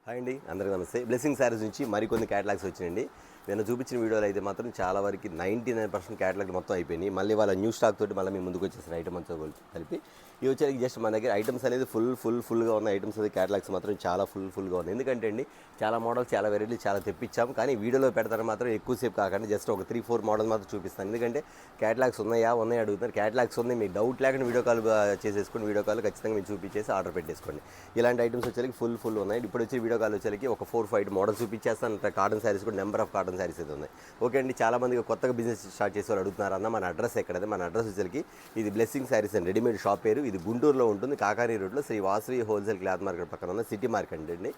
Hi అండి, అందరికీ నమస్తే. బ్లెస్సింగ్ శారీస్ నుంచి మరికొన్ని క్యాటలాగ్స్ వచ్చినాయండి. నేను చూపించిన వీడియోలో అయితే మాత్రం చాలా వరకు 99% క్యాటలాగ్ మొత్తం అయిపోయినాయి. మళ్ళీ వాళ్ళ న్యూ స్టాక్ తోటి మళ్ళీ మేము ముందుకు వచ్చేసిన ఐటమ్ అంతా కలిపి ఇవి వచ్చేసరికి జస్ట్ మన దగ్గర ఐటమ్స్ అనేది ఫుల్గా ఉన్న ఐటమ్స్ అది క్యాటలాగ్స్ మాత్రం చాలా ఫుల్గా ఉన్నాయి. ఎందుకంటే అండి చాలా మోడల్స్ చాలా వెరైటీలు చాలా తెప్పించాము, కానీ వీడియోలో పెడతారు మాత్రం ఎక్కువసేపు కాకుండా జస్ట్ ఒక 3-4 మోడల్ మాత్రం చూపిస్తాను. ఎందుకంటే క్యాటలాగ్స్ ఉన్నాయా అడుగుతారు. క్యాటలాగ్స్ ఉన్నాయి, మీకు డౌట్ లేకుండా వీడియో కాల్ చేసేసుకుని వీడియో కాల్ ఖచ్చితంగా మీరు చూపించేసి ఆర్డర్ పెట్టేసుకోండి. ఇలాంటి ఐటమ్స్ వచ్చేసరికి ఫుల్ ఉన్నాయి. ఇప్పుడు వచ్చి వీడియో కాల్ వచ్చేసరికి ఒక 4-5 మోడల్స్ చూపించేస్తాను. కాటన్ శారీస్ కూడా నెంబర్ ఆఫ్ కాటన్ శారీస్ అయితే ఉన్నాయి. ఓకే అండి, చాలామందికి కొత్తగా బిజినెస్ స్టార్ట్ చేసే వాళ్ళు అడుగుతున్నారు అన్న మన అడ్రస్ ఎక్కడది. మన అడ్రస్ వచ్చేసరికి ఇది Blessing Sarees and readymade shop పేరు. ఇది గుంటూరులో ఉంటుంది, కాకాని రోడ్లో Sri Vasavi wholesale cloth market పక్కన ఉన్న సిటీ మార్కెట్ అండి.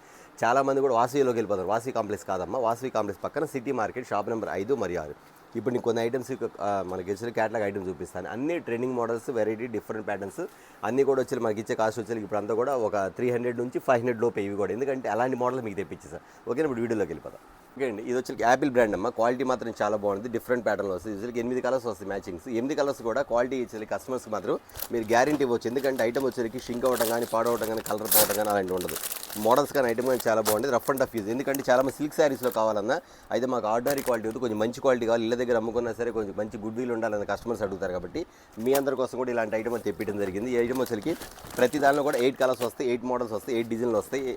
చాలామంది కూడా వాసవిలోకి వెళ్ళిపోతారు. వాసవి కాంప్లెక్స్ కాదమ్మా, వాసవి కాంప్లెక్స్ పక్కన సిటీ మార్కెట్, షాప్ నెంబర్ 5 మరియు 6. ఇప్పుడు నీకు కొన్ని ఐటమ్స్ మనకి వచ్చే క్యాటలాగ్ ఐటమ్స్ చూపిస్తాను. అన్ని trending models, variety different patterns అన్నీ కూడా వచ్చి మనకి ఇచ్చే కాస్ట్ వచ్చి ఇప్పుడు అంతా కూడా ఒక 300 నుంచి 500 లోపు ఇవి కూడా. ఎందుకంటే అలాంటి మోడల్ మీకు తెప్పించేసాను. ఓకే, ఇప్పుడు వీడియోలోకి వెళ్ళిపోతాం. ఓకే అండి, ఇది వచ్చి యాపిల్ బ్రాండ్ అమ్మ. క్వాలిటీ మాత్రం చాలా బాగుంది, డిఫరెంట్ ప్యాటర్న్లో వస్తుంది. యూజువల్గా 8 కలర్స్ వస్తాయి మ్యాచింగ్స్. 8 కలర్స్ కూడా క్వాలిటీ ఇచ్చేది కస్టమర్స్కి మాత్రం మీరు గ్యారంటీ ఇవ్వచ్చు. ఎందుకంటే ఐటమ్ వచ్చేసరికి షింక్ అవ్వడం కానీ, పాడవడం కానీ, కలర్ పోవడం కానీ అలాంటి ఉండదు. మోడల్స్ కానీ ఐటమ్ కానీ చాలా బాగుంది, రఫ్ అండ్ టఫ్ యూజ్. ఎందుకంటే చాలా మంది సిల్క్ శారీస్లో కావాలన్నా అయితే మాకు ఆర్డినరీ క్వాలిటీ వద్దు, కొంచెం మంచి క్వాలిటీ కావాలి, ఇళ్ళ దగ్గర అమ్ముకున్నా సరే కొంచెం మంచి గుడ్ విల్ ఉండాలని కస్టమర్స్ అడుగుతారు. కాబట్టి మీ అందరి కోసం కూడా ఇలాంటి ఐటమ్ తెప్పించడం జరిగింది. ఈ ఐటమ్ వచ్చేసరికి ప్రతి దానిలో కూడా 8 కలర్స్ వస్తాయి, 8 మోడల్స్ వస్తాయి, 8 డిజైన్లు వస్తాయి,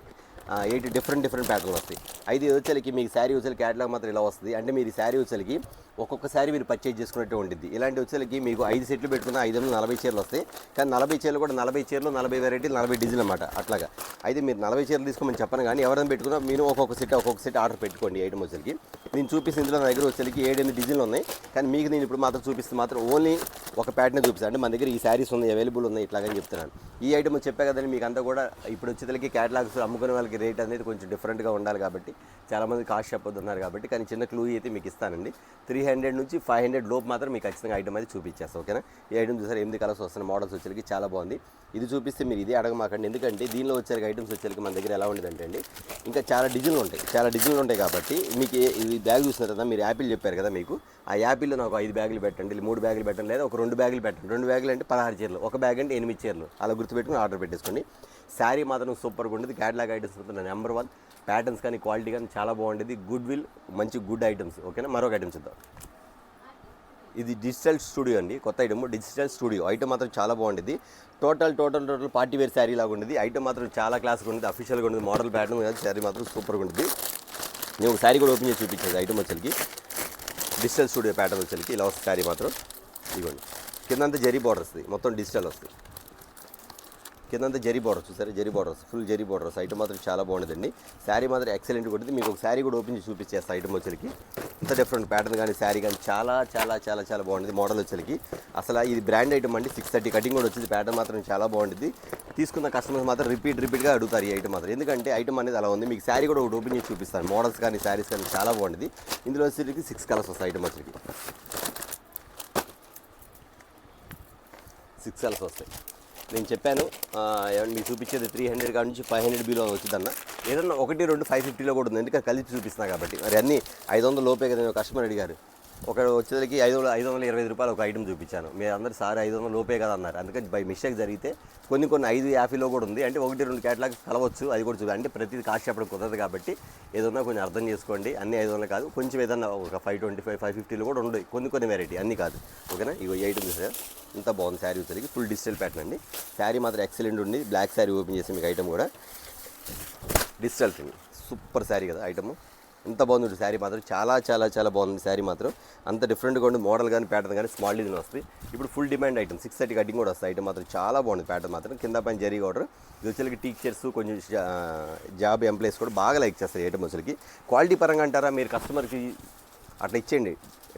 8 డిఫరెంట్ ప్యాటర్న్లు వస్తాయి. అయితే వచ్చేసరికి మీకు శారీ వచ్చేసరికి క్యాటలాగ్ మాత్రం ఇలా వస్తుంది. అంటే మీరు ఈ శారీ వచ్చేసరికి ఒక్కొక్క శారీ మీరు పర్చేజ్ చేసుకున్నట్టు ఉంటుంది. ఇలాంటి వచ్చేసరికి మీకు 5 సెట్లు పెట్టుకున్న 540 చీరలు వస్తాయి. కానీ 40 చీరలు కూడా 40 చీరలు 40 వెరైటీలు 40 డిజైన్ అనమాట. అట్లాగా అయితే మీరు 40 చీరలు తీసుకోమని చెప్పను, కానీ ఎవరైనా పెట్టుకున్నా మీరు ఒక్కొక్క సెట్ ఆర్డర్ పెట్టుకోండి. ఐటమ్ వచ్చేసరికి నేను చూపిస్తే ఇందులో నా దగ్గర వచ్చేసరికి 7-8 డిజైన్లు ఉన్నాయి. కానీ మీకు నేను ఇప్పుడు మాత్రం చూపిస్తే మాత్రం ఓన్లీ ఒక ప్యాటర్నే చూపిస్తాను. అంటే మన దగ్గర ఈ శారీస్ ఉన్నాయి, అవైలబుల్ ఉన్నాయి ఇట్లాగని చెప్తున్నాను. ఈ ఐటమ్ చెప్పే కదండి మీకు అంతా కూడా ఇప్పుడు వచ్చేసరికి క్యాటలాగ్స్ అమ్ముకునే వాళ్ళకి రేట్ అనేది కొంచెం డిఫరెంట్గా ఉండాలి. కాబట్టి చాలామంది కాస్ట్ చెప్పొద్దున్నారు. కాబట్టి కానీ చిన్న క్లూ అయితే మీకు ఇస్తానండి. 300 నుంచి 500 లోపు మాత్రం మీకు ఖచ్చితంగా ఐటమ్ అయితే చూపించేస్తాను. ఓకేనా, ఈ ఐటమ్ చూసారు 8 కలర్స్ వస్తున్న మోడల్స్ వచ్చేసరికి చాలా బాగుంది. ఇది చూపిస్తే మీరు ఇది అడగమాకండి. ఎందుకంటే దీనిలో వచ్చేసరికి ఐటమ్స్ వచ్చేసరికి మన దగ్గర ఎలా ఉండేదంటే అండి ఇంకా చాలా డిజైన్లు ఉంటాయి. కాబట్టి మీకు ఈ బ్యాగ్ చూసినారు కదా, మీరు యాపిల్ చెప్పారు కదా, మీకు ఆ యాపిల్లో నాకు 5 బ్యాగులు పెట్టండి, 3 బ్యాగులు పెట్టండి, లేదా ఒక 2 బ్యాగులు పెట్టండి. 2 బ్యాగులు అంటే 16 చీరలు, ఒక బ్యాగ్ అంటే 8 చీరలు, అలా గుర్తుపెట్టుకుని ఆర్డర్ పెట్టేసుకోండి. శారీ మాత్రం సూపర్గా ఉంటుంది. క్యాటలాగ్ ఐటమ్స్ మాత్రం నెంబర్ 1. ప్యాటర్న్స్ కానీ క్వాలిటీ కానీ చాలా బాగుంటుంది. గుడ్ విల్, మంచి గుడ్ ఐటమ్స్. ఓకేనా, మరొక ఐటమ్స్ చూద్దాం. ఇది డిజిటల్ స్టూడియో అండి, కొత్త ఐటమ్ డిజిటల్ స్టూడియో. ఐటమ్ మాత్రం చాలా బాగుంటుంది. టోటల్ పార్టీ వేర్ శారీ లాగా ఉంటుంది. ఐటమ్ మాత్రం చాలా క్లాస్గా ఉంటుంది, అఫీషియల్గా ఉంటుంది. మోడల్ ప్యాటర్న్ కాదు, శారీ మాత్రం సూపర్గా ఉంటుంది. నేను ఒక శారీ కూడా ఓపెన్ చేసి చూపించేది. ఐటమ్ వచ్చేసరికి డిజిటల్ స్టూడియో ప్యాటర్న్ వచ్చేసరికి ఇలా వస్తుంది. శారీ మాత్రం ఇదిగోండి, కిందంతా జరీ బార్డర్ వస్తుంది, మొత్తం డిజిటల్ వస్తుంది. కిందంతా జరీ బార్డర్ చూసారు, zari borders, full zari borders. Item మాత్రం చాలా బాగుంటుందండి. శారీ మాత్రం ఎక్సలెంట్ ఉంటుంది. మీకు ఒక శారీ కూడా ఓపెన్ చేసి చూపించేస్తాను. ఐటమ్ వచ్చేసరికి ఇంత డిఫరెంట్ ప్యాటర్న్ కానీ శారీ కానీ చాలా బాగుంటుంది. మోడల్ వచ్చేసరికి అసలు ఇది బ్రాండ్ ఐటమ్ అండి. 630 కటింగ్ కూడా వచ్చింది. ప్యాటర్న్ మాత్రం చాలా బాగుంటుంది. తీసుకున్న కస్టమర్స్ మాత్రం రిపీట్గా అడుగుతారు ఈ ఐటమ్ మాత్రం. ఎందుకంటే ఐటమ్ అనేది అలా ఉంది. మీకు శారీ కూడా ఒకటి ఓపెన్ చేసి చూపిస్తాను. మోడల్స్ కానీ శారీస్ కానీ చాలా బాగుంటుంది. ఇందులో వచ్చేసరికి 6 కలర్స్ వస్తాయి. ఐటమ్ వచ్చేసరికి 6 కలర్స్ వస్తాయి. నేను చెప్పాను మీకు చూపించేది 300 కాడ నుంచి 500 బిలో వచ్చిందన్న. ఏదన్నా 1-2 550లో కూడా ఉంది. ఎందుకంటే కలిపి చూపిస్తున్నా కాబట్టి. మరి అన్నీ 500 లోపే కదా. కస్టమర్ అడిగారు, ఒక వచ్చేసరికి 525 రూపాయలు ఒక ఐటమ్ చూపించాను. మీరు అందరూ సారీ 500 లోపే కదా అన్నారు. అందుకని బై మిస్టేక్ జరిగితే కొన్ని 550లో కూడా ఉంది. అంటే 1-2 క్యాటలాగ్స్ కలవచ్చు, అది కూడా చూపి. అంటే ప్రతిదీ కాస్ట్ చెప్పడం కుదరదు. కాబట్టి ఏదన్నా కొంచెం అర్థం చేసుకోండి. అన్ని 500 కాదు, కొంచెం ఏదన్నా ఒక 525 550లో కూడా ఉంది కొన్ని వెరైటీ, అన్నీ కాదు. ఓకేనా, ఇగో ఈ ఐటమ్ చూసారా, ఇంత బాగుంది. శారీ వచ్చేసరికి ఫుల్ డిజిటల్ ప్యాటర్న్ అండి. శారీ మాత్రం ఎక్సలెంట్ ఉంది. బ్లాక్ శారీ ఓపెన్ చేసి మీకు ఐటమ్ కూడా డిజిటల్ థింగ్, సూపర్ శారీ కదా. ఐటమ్ ఎంత బాగుంది శారీ మాత్రం, చాలా బాగుంది. శారీ మాత్రం అంత డిఫరెంట్గా ఉంది. మోడల్ కానీ ప్యాటర్న్ కానీ స్మాల్ డిజైన్ వస్తుంది. ఇప్పుడు ఫుల్ డిమాండ్ ఐటమ్ 630 కటింగ్ కూడా వస్తుంది. ఐటమ్ మాత్రం చాలా బాగుంది. ప్యాటర్న్ మాత్రం కింద పైన జరీ ఆర్డర్. ఇది వచ్చేసరికి టీచర్స్, కొంచెం జాబ్ ఎంప్లాయీస్ కూడా బాగా లైక్ చేస్తారు. ఐటమ్ వచ్చేసరికి క్వాలిటీ పరంగా అంటారా, మీరు కస్టమర్కి అట్లా ఇచ్చేయండి,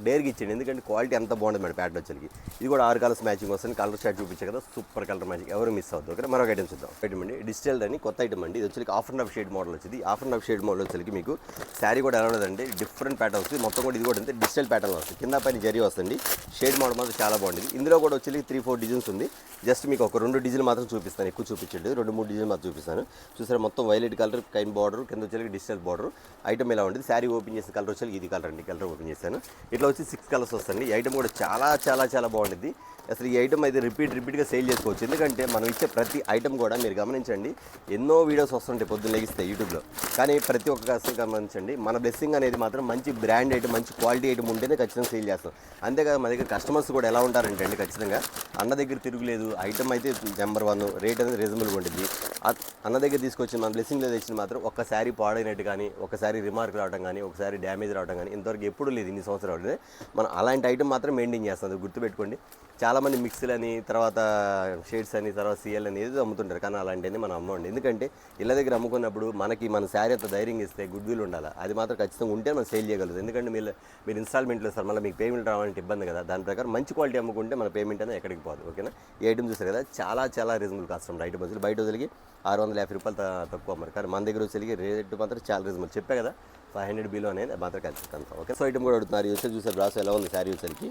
డేర్కి ఇచ్చేయండి. ఎందుకంటే క్వాలిటీ అంత బాగుంటుంది మేడం. ప్యాటర్న్ వచ్చేసరికి ఇది కూడా 6 కలర్స్ మ్యాచింగ్ వస్తుంది. కలర్ షార్ట్ చూపించే కదా, సూపర్ కలర్ మ్యాచింగ్, ఎవరు మిస్ అవుతుంది. ఓకే, మరొక ఐటమ్ చూద్దాం. ఐటమ్ అండి డిజిటల్ అని కొత్త ఐటమ్ అండి. ఇది వచ్చేసరికి half and half shade model వచ్చింది. Half and half shade model వచ్చేసరికి మీకు శారీ కూడా ఎలా ఉండదండి, డిఫరెంట్ ప్యాటర్న్ వస్తుంది. మొత్తం కూడా ఇది కూడా అంతే డిజిటల్ ప్యాటర్న్ వస్తుంది. కింద పైన జరీ వస్తుంది. షేడ్ మోడల్ మాత్రం చాలా బాగుంటుంది. ఇందులో కూడా వచ్చేసరికి 3-4 డిజైన్స్ ఉంది. జస్ట్ మీకు ఒక 2 డిజైన్ మాత్రం చూపిస్తాను, ఎక్కువ చూపించండి. 2-3 డిజైన్ మాత్రం చూపిస్తాను. చూసారా, మొత్తం వైలెట్ కలర్ కైన్ బార్డర్, కింద వచ్చేసరికి డిజిటల్ బార్డర్. ఐటమ్ ఎలా ఉంటుంది. శారీ ఓపెన్ చేసిన కలర్ వచ్చేసరికి ఇది కలర్ అండి. కలర్ ఓపెన్ చేశాను. ఇట్లా వచ్చి 6 కలర్స్ వస్తాయండి. ఈ ఐటమ్ కూడా చాలా చాలా చాలా బాగుంటుంది. అసలు ఈ ఐటమ్ అయితే రిపీట్గా సేల్ చేసుకోవచ్చు. ఎందుకంటే మనం ఇచ్చే ప్రతి ఐటమ్ కూడా మీరు గమనించండి, ఎన్నో వీడియోస్ వస్తుంటాయి పొద్దున్న లెగిస్తాయి యూట్యూబ్లో, కానీ ప్రతి ఒక్క కస్టమర్ గమనించండి, మన బ్లెస్సింగ్ అనేది మాత్రం మంచి బ్రాండ్ ఐటమ్, మంచి క్వాలిటీ ఐటమ్ ఉంటేనే ఖచ్చితంగా సేల్ చేస్తాం. అంతేకాదు మన దగ్గర కస్టమర్స్ కూడా ఎలా ఉంటారంటే అండి, ఖచ్చితంగా అన్న దగ్గర తిరుగులేదు, ఐటమ్ అయితే నెంబర్ 1, రేట్ అనేది రీజనబుల్గా ఉంటుంది. అన్న దగ్గర తీసుకొచ్చి మన బ్లెస్సింగ్లో తెచ్చిన మాత్రం ఒక్కసారి పాడైనట్టు కానీ, ఒకసారి రిమార్క్ రావడం కానీ, ఒకసారి డ్యామేజ్ రావడం కానీ ఇంతవరకు ఎప్పుడు లేదు. ఇన్ని సంవత్సరాలు మనం అలాంటి ఐటమ్ మాత్రం మెయింటైన్ చేస్తాం. గుర్తుపెట్టుకోండి. చాలామంది మిక్స్లు అని, తర్వాత షేడ్స్ అని, తర్వాత సిఎల్ అని ఏదో అమ్ముతుంటారు, కానీ అలాంటివన్నీ మనం అమ్మండి. ఎందుకంటే ఇళ్ళ దగ్గర అమ్ముకున్నప్పుడు మనకి మన శారీ అంత ధైర్యంగా ఇస్తే గుడ్ విల్ ఉండాలి. అది మాత్రం ఖచ్చితంగా ఉంటే మనం సేల్ చేయగలుగుతాం. ఎందుకంటే మీరు ఇన్స్టాల్మెంట్లో సార్ మళ్ళీ మీకు పేమెంట్ రావాలంటే ఇబ్బంది కదా. దాని ప్రకారం మంచి క్వాలిటీ అమ్ముకుంటే మన పేమెంట్ అనేది ఎక్కడికి పోదు. ఓకేనా. ఈ ఐటమ్ చూస్తారు కదా, చాలా చాలా రీజనబుల్ కాస్ట్ ఉంటుంది. ఐటమ్ వచ్చి బయట వదిలికి 650 రూపాయలు తక్కువ అమ్మారు, కానీ మన దగ్గర వచ్చి రేట్ మాత్రం చాలా రీజనబుల్. చెప్పే కదా 500 బిలో అనేది మాత్రం ఖచ్చితంగా. ఓకే. సో ఐటమ్ కూడా అడుగుతున్నారు. ఇది వచ్చి చూసే బ్రాస్ ఎలా ఉంది శారీ వచ్చరికి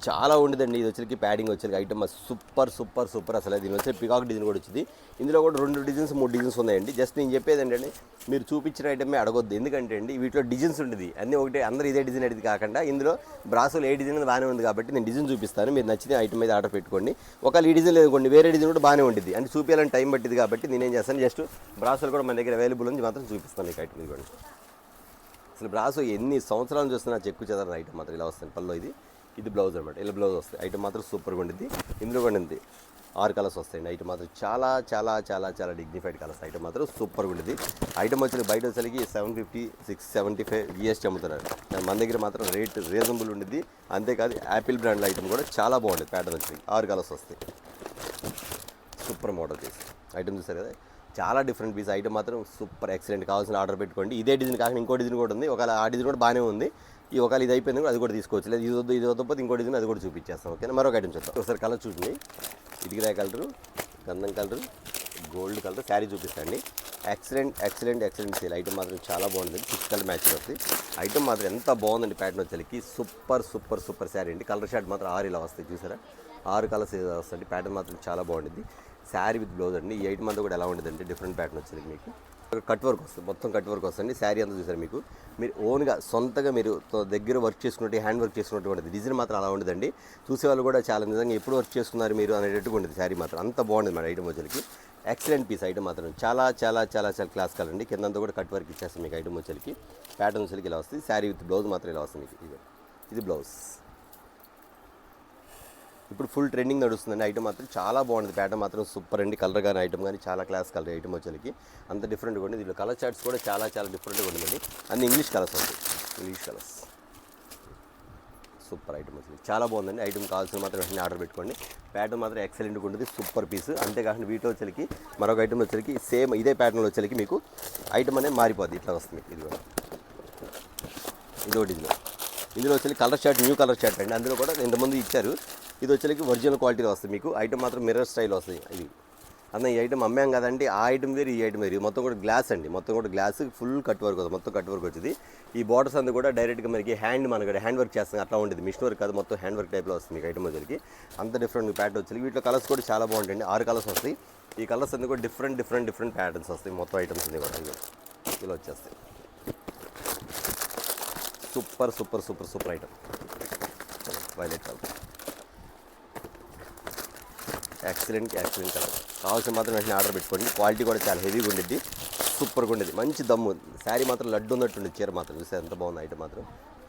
చాలా ఉండదండి. ఇది వచ్చరికి ప్యాడింగ్ వచ్చరికి ఐటమ్ సూపర్ సూపర్ సూపర్. అసలు దీని వచ్చి పికాక్ డిజైన్ కూడా వచ్చింది. ఇందులో కూడా 2 డిజైన్స్ 3 డిజైన్స్ ఉన్నాయండి. జస్ట్ నేను చెప్పేది ఏంటంటే మీరు చూపించిన ఐటమే అడగొద్దు. ఎందుకంటే అండి వీటిలో డిజైన్స్ ఉంటుంది అన్నీ ఒకటే, అందరూ ఇదే డిజైన్ అడిగింది కాకుండా ఇందులో బ్రాసోలో ఏ డిజైన్ బాగానే ఉంది కాబట్టి నేను డిజైన్ చూపిస్తాను. మీరు నచ్చిన ఐటమ్ మీద ఆర్డర్ పెట్టుకోండి. ఒకవేళ ఈ డిజైన్ లేదుకోండి, వేరే డిజైన్ కూడా బాగానే ఉంటుంది. అంటే చూపించాలని టైం పట్టింది కాబట్టి నేనేం చేస్తాను, జస్ట్ బ్రాసోలు కూడా మన దగ్గర అవైలబుల్ ఉంది మాత్రం చూపిస్తాను మీకు ఐటమ్. ఇవ్వండి. అసలు బ్రాసో ఎన్ని సంవత్సరాలు చూస్తున్నా చెక్కు చెదరని ఐటమ్ మాత్రం ఇలా వస్తుంది. పల్లో ఇది బ్లౌజ్ అనమాట. ఇలా బ్లౌజ్ వస్తాయి. ఐటమ్ మాత్రం సూపర్గా ఉంటుంది. ఇందులో కూడా ఉంది 6 కలర్స్ వస్తాయండి. ఐటమ్ మాత్రం చాలా చాలా చాలా చాలా డిగ్నిఫైడ్ కలర్స్. ఐటమ్ మాత్రం సూపర్గా ఉంటుంది. ఐటమ్ వచ్చి బయట వచ్చేసరికి 750, 675 GST అమ్ముతున్నారు. మన దగ్గర మాత్రం రేట్ రీజనబుల్ ఉంటుంది. అంతేకాదు యాపిల్ బ్రాండ్ ఐటమ్ కూడా చాలా బాగుంటుంది. ప్యాటర్న్ వచ్చి 6 కలర్స్ వస్తాయి. సూపర్ మోడల్ తీసి ఐటమ్ చూస్తారు కదా, చాలా డిఫరెంట్ పీస్. ఐటమ్ మాత్రం సూపర్ ఎక్సలెంట్. కావాల్సిన ఆర్డర్ పెట్టుకోండి. ఇదే డిజైన్ కాకుండా ఇంకో డిజైన్ కూడా ఉంది. ఒకవేళ ఆ డిజైన్ కూడా బాగానే ఉంది. ఒకవేళ ఇది అయిపోయింది కూడా అది కూడా తీసుకోవచ్చు. లేదు ఇది వద్దపోతే ఇంకో డిజైన్ అది కూడా చూపించేస్తాం. ఓకేనా. మరొక ఐటమ్ చూస్తాం. ఒకసారి కలర్ చూడండి. ఇటుకరాయ కలరు, గంధం కలరు, గోల్డ్ కలర్ శారీ చూపిస్తాండి. Excellent excellent excellent sale. Item మాత్రం చాలా బాగుంది. 6 కలర్ మ్యాచ్ వస్తుంది. ఐటమ్ మాత్రం ఎంత బాగుందండి. ప్యాటర్న్ వచ్చేసరికి సూపర్ సూపర్ సూపర్ శారీ అండి. కలర్ షార్ట్ మాత్రం 6 ఇలా వస్తాయి. చూసారా 6 కలర్స్ వస్తాయి. ప్యాటర్న్ మాత్రం చాలా బాగుంటుంది. శారీ విత్ బ్లౌజ్ అండి. ఈ ఐటమ్ అంతా కూడా ఎలా ఉంటుంది అంటే డిఫరెంట్ ప్యాటర్న్ వచ్చేది. మీకు కట్ వర్క్ వస్తుంది. మొత్తం కట్ వర్క్ వస్తుంది. శారీ అంతా చూసారు మీకు. మీరు ఓన్గా సొంతగా మీరు దగ్గర వర్క్ చేసుకున్నట్టు, హ్యాండ్ వర్క్ చేసుకున్నట్టు ఉంటుంది. డిజైన్ మాత్రం అలా ఉండదండి. చూసేవాళ్ళు కూడా చాలా నిజంగా ఎప్పుడు వర్క్ చేసుకున్నారు మీరు అనేటట్టుగా ఉంటుంది. శారీ మాత్రం అంత బాగుంటుంది మన ఐటమ్ వచ్చేకి. Excellent piece. ఐటమ్ మాత్రం చాలా చాలా చాలా చాలా క్లాస్ కలర్ అండి. కిందంతా కూడా కట్ వర్క్ ఇచ్చేస్తాం మీకు. ఐటమ్ వచ్చేకి ప్యాటర్న్ వచ్చేకి ఇలా వస్తుంది. శారీ విత్ బ్లౌజ్ మాత్రం ఇలా వస్తుంది మీకు. ఇది బ్లౌజ్. ఇప్పుడు ఫుల్ ట్రెండింగ్ నడుస్తుందండి. ఐటమ్ మాత్రం చాలా బాగుంటుంది. ప్యాటర్న్ మాత్రం సూపర్ అండి. కలర్ కానీ ఐటమ్ కానీ చాలా క్లాస్ కలర్ ఐటమ్ వచ్చేకి అంత డిఫరెంట్గా ఉంది. దీనిలో కలర్ చార్ట్స్ కూడా చాలా చాలా డిఫరెంట్గా ఉంటుందండి. అన్ని ఇంగ్లీష్ కలర్స్ ఉంటాయి. ఇంగ్లీష్ కలర్స్ సూపర్ ఐటమ్ వచ్చింది. చాలా బాగుందండి. ఐటమ్ కావాల్సిన మాత్రం వెంటనే ఆర్డర్ పెట్టుకోండి. ప్యాటర్న్ మాత్రం ఎక్సలెంట్గా ఉంటుంది. Super piece. అంతేకాకుండా వీటిలో వచ్చేకి మరొక ఐటమ్ వచ్చేకి సేమ్ ఇదే ప్యాటర్న్లో వచ్చేకి మీకు ఐటమ్ అనేది మారిపోద్ది. ఇట్లా వస్తుంది. ఇది కూడా ఇదోటి. ఇందులో వచ్చేకి colour short, new colour short అండి. అందులో కూడా ఇంతకుముందు ఇచ్చారు. ఇది వచ్చేకి ఒరిజినల్ క్వాలిటీలో వస్తుంది మీకు. ఐటమ్ మాత్రం మిర్రర్ స్టైల్ వస్తుంది. ఇది అన్న ఈ ఐటమ్ అమ్మాం కదండి, ఆ ఐటమ్ వేరు ఈ ఐటమ్ వేరు. మొత్తం కూడా గ్లాస్ అండి. మొత్తం కూడా గ్లాస్ ఫుల్ కట్ వర్క్ వస్తుంది. మొత్తం కట్ వర్క్ వచ్చింది. ఈ బార్డర్స్ అంతా కూడా డైరెక్ట్గా మనకి మనకి హ్యాండ్ వర్క్ చేస్తాం అట్లా ఉంటుంది. మిషన్ వర్క్ కాదు, మొత్తం హ్యాండ్ వర్క్ టైప్లో వస్తుంది మీకు ఐటమ్ వచ్చేకి. అంత డిఫరెంట్ ప్యాటర్న్ వచ్చేకి. వీటిలో కలర్స్ కూడా చాలా బాగుంటాయండి. 6 కలర్స్ వస్తాయి. ఈ కలర్స్ అన్నీ కూడా డిఫరెంట్ డిఫరెంట్ డిఫరెంట్ ప్యాటర్న్స్ వస్తాయి. మొత్తం ఐటమ్స్ అన్నీ కూడా ఇలా వచ్చేస్తాయి. Super super super super item. Violet colour excellent excellent colour. కావాల్సిన మాత్రం వెంటనే ఆర్డర్ పెట్టుకోండి. క్వాలిటీ కూడా చాలా హెవీగా ఉండేది. సూపర్గా ఉండేది. మంచి దమ్ము. శారీ మాత్రం లడ్డు ఉన్నట్టుండి. చీర మాత్రం చూస్తే ఎంత బాగుంది. ఐటమ్ మాత్రం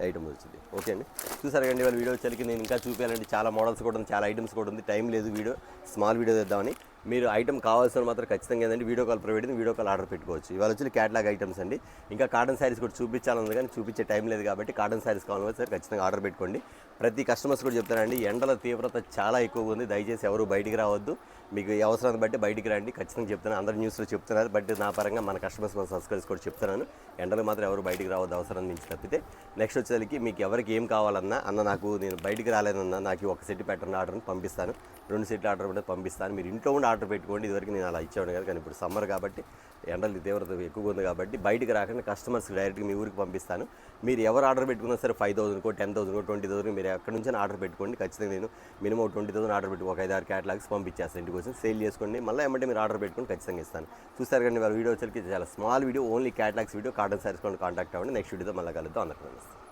ఐటమ్ వచ్చింది. ఓకే అండి. చూసారు కండి వాళ్ళ వీడియో వచ్చేకి నేను ఇంకా చూపించాలంటే చాలా మోడల్స్ కూడా ఉంది, చాలా ఐటమ్స్ కూడా ఉంది. టైం లేదు. వీడియో స్మాల్ వీడియో తెద్దామని. మీరు ఐటమ్ కావాల్సిన మాత్రం ఖచ్చితంగా ఏంటంటే video call provide video call order పెట్టుకోవచ్చు. ఇవాళ వచ్చి క్యాటలాగ్ ఐటమ్స్ అండి. ఇంకా కాటన్ శారీస్ కూడా చూపించాలని కానీ చూపించే టైం లేదు కాబట్టి కాటన్ శారీస్ కావాలని సార్ ఖచ్చితంగా ఆర్డర్ పెట్టుకోండి. ప్రతి కస్టమర్స్ కూడా చెప్తారండి, ఎండల తీవ్రత చాలా ఎక్కువగా ఉంది. దయచేసి ఎవరు బయటికి రావద్దు. మీకు ఈ అవసరాన్ని బట్టి బయటికి రండి. ఖచ్చితంగా చెప్తాను. అందరు న్యూస్లో చెప్తున్నారు. బట్ నా పరంగా మన కస్టమర్స్ మన సబ్స్క్రైబర్స్ కూడా చెప్తున్నాను. ఎండలు మాత్రం ఎవరు బయటికి రావద్దు అవసరం నుంచి తప్పితే. నెక్స్ట్ వచ్చేసరికి మీకు ఎవరికి ఏం కావాలన్నా నాకు నేను బయటికి రాలేదన్నా నాకు ఒక సెట్ ప్యాటర్న్ ఆర్డర్ని పంపిస్తాను. 2 సెట్లు ఆర్డర్ ఉంటే పంపిస్తాను. మీరు ఇంట్లో ఉండి ఆర్డర్ పెట్టుకోండి. ఇదివరకు నేను అలా ఇచ్చేవాడు కదా, కానీ ఇప్పుడు సమ్మర్ కాబట్టి ఎండలు తీవ్రత ఎక్కువగా ఉంది కాబట్టి బయటికి రాకుండా కస్టమర్స్ డైరెక్ట్గా మీ ఊరికి పంపిస్తాను. మీరు ఎవరు ఆర్డర్ పెట్టుకున్నా సరే 5,000కో 10,000కో 20,000 మీరు ఎక్కడి నుంచి ఆర్డర్ పెట్టుకోండి. ఖచ్చితంగా నేను మినిమం 20,000 ఆర్డర్ పెట్టి ఒక 5-6 క్యాటలాగ్స్ పంపించేస్తాను ఇంటికి వచ్చి. సేల్ చేసుకోండి. మళ్ళీ ఏమంటే మీరు ఆర్డర్ పెట్టుకొని ఖచ్చితంగా ఇస్తాను. చూస్తారు కానీ వాళ్ళ వీడియో వచ్చేసరికి చాలా small video, only catalogues video. Cotton saris contact అవ్వండి. నెక్స్ట్ వీడియోతో మళ్ళీ కలుద్దాం. అందరికీ నమస్తే.